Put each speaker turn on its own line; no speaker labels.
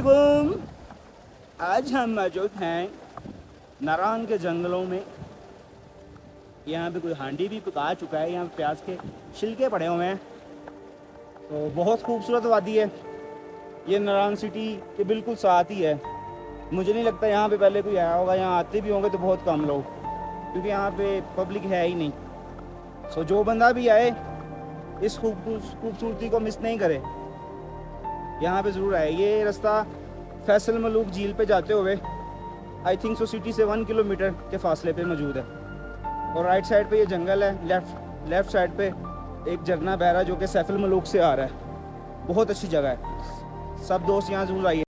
वालेकुम। आज हम मौजूद हैं नारायण के जंगलों में। यहाँ पे कोई हांडी भी पका चुका है, यहाँ पे प्याज के छिलके पड़े हुए हैं। तो बहुत खूबसूरत वादी है ये, नारायण सिटी के बिल्कुल साथ ही है। मुझे नहीं लगता यहाँ पे पहले कोई आया होगा, यहाँ आते भी होंगे तो बहुत कम लोग, क्योंकि यहाँ पे पब्लिक है ही नहीं। सो जो बंदा भी आए इस खूबसूरती को मिस नहीं करे, यहाँ पे ज़रूर आए। ये रास्ता फैसल मलूक झील पे जाते हुए आई थिंक सो सिटी से 1 किलोमीटर के फासले पे मौजूद है। और राइट साइड पे ये जंगल है, लेफ़्ट साइड पे एक झरना बह रहा है जो कि सैफल मलूक से आ रहा है। बहुत अच्छी जगह है, सब दोस्त यहाँ ज़रूर आइए।